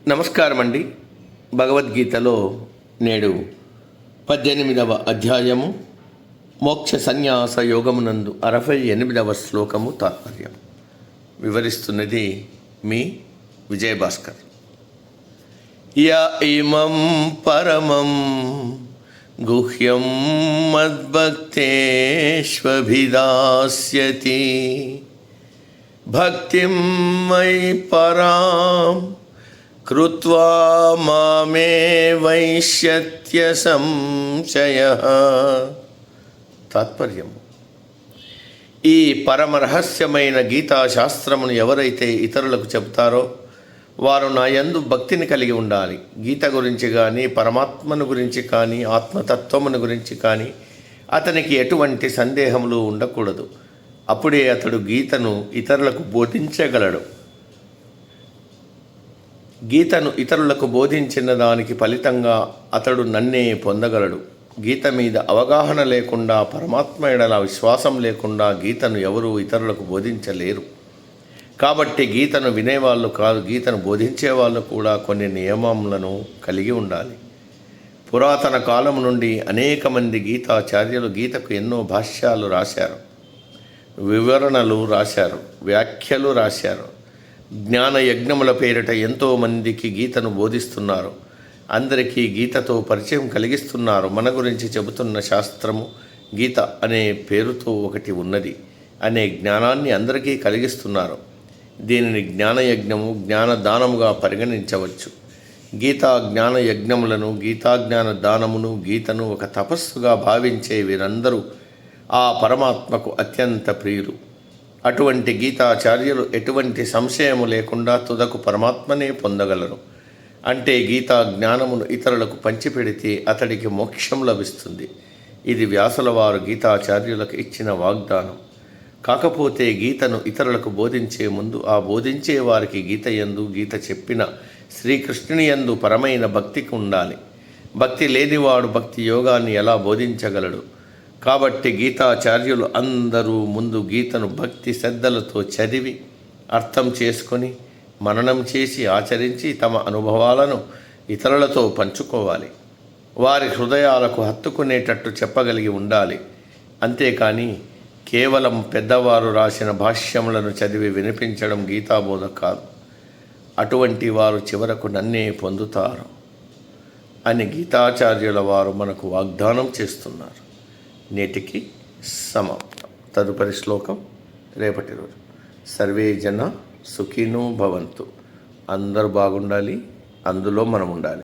నమస్కారం అండి. భగవద్గీతలో నేడు 18వ అధ్యాయము మోక్ష సన్యాస యోగమునందు 68వ శ్లోకము తాత్పర్యం వివరిస్తున్నది మీ విజయభాస్కర్. య ఇమం పరమం గుహ్యం మద్భక్తేష్వభిదాస్యతి భక్తిం మయి పరాం కృత్వా మామే వైష్యత్య సంశయః. తాత్పర్యము: ఈ పరమరహస్యమైన గీతాశాస్త్రమును ఎవరైతే ఇతరులకు చెబుతారో వారు నా యందు భక్తిని కలిగి ఉండాలి. గీత గురించి కానీ, పరమాత్మను గురించి కానీ, ఆత్మతత్వమును గురించి కానీ అతనికి ఎటువంటి సందేహములు ఉండకూడదు. అప్పుడే అతడు గీతను ఇతరులకు బోధించగలడు. గీతను ఇతరులకు బోధించిన దానికి ఫలితంగా అతడు నన్నే పొందగలడు. గీత మీద అవగాహన లేకుండా, పరమాత్మ ఎడల విశ్వాసం లేకుండా గీతను ఎవరూ ఇతరులకు బోధించలేరు. కాబట్టి గీతను వినేవాళ్ళు కాదు, గీతను బోధించేవాళ్ళు కూడా కొన్ని నియమములను కలిగి ఉండాలి. పురాతన కాలం నుండి అనేక మంది గీతాచార్యులు గీతకు ఎన్నో భాష్యాలు రాశారు, వివరణలు రాశారు, వ్యాఖ్యలు రాశారు. జ్ఞాన యజ్ఞముల పేరిట ఎంతోమందికి గీతను బోధిస్తున్నారు. అందరికీ గీతతో పరిచయం కలిగిస్తున్నారు. మన గురించి చెబుతున్న శాస్త్రము గీత అనే పేరుతో ఒకటి ఉన్నది అనే జ్ఞానాన్ని అందరికీ కలిగిస్తున్నారు. దీనిని జ్ఞానయజ్ఞము, జ్ఞానదానముగా పరిగణించవచ్చు. గీతా జ్ఞాన యజ్ఞములను, గీతాజ్ఞాన దానమును, గీతను ఒక తపస్సుగా భావించే వీరందరూ ఆ పరమాత్మకు అత్యంత ప్రియులు. అటువంటి గీతాచార్యులు ఎటువంటి సంశయము లేకుండా తుదకు పరమాత్మనే పొందగలరు. అంటే గీతా జ్ఞానమును ఇతరులకు పంచిపెడితే అతడికి మోక్షం లభిస్తుంది. ఇది వ్యాసుల వారు గీతాచార్యులకు ఇచ్చిన వాగ్దానం. కాకపోతే గీతను ఇతరులకు బోధించే ముందు ఆ బోధించే వారికి గీత యందు, గీత చెప్పిన శ్రీకృష్ణుని యందు పరమైన భక్తికి ఉండాలి. భక్తి లేనివాడు భక్తి యోగాన్ని ఎలా బోధించగలడు? కాబట్టి గీతాచార్యులు అందరూ ముందు గీతను భక్తి శ్రద్ధలతో చదివి, అర్థం చేసుకొని, మననం చేసి, ఆచరించి తమ అనుభవాలను ఇతరులతో పంచుకోవాలి. వారి హృదయాలకు హత్తుకునేటట్టు చెప్పగలిగి ఉండాలి. అంతేకాని కేవలం పెద్దవారు రాసిన భాష్యములను చదివి వినిపించడం గీతాబోధ కాదు. అటువంటి వారు చివరకు నన్నే పొందుతారు అని గీతాచార్యుల వారు మనకు వాగ్దానం చేస్తున్నారు. నేటికి సమాప్తం. తదుపరి శ్లోకం రేపటి రోజు. సర్వే జన సుఖినో భవంతు. అందరూ బాగుండాలి, అందులో మనం ఉండాలి.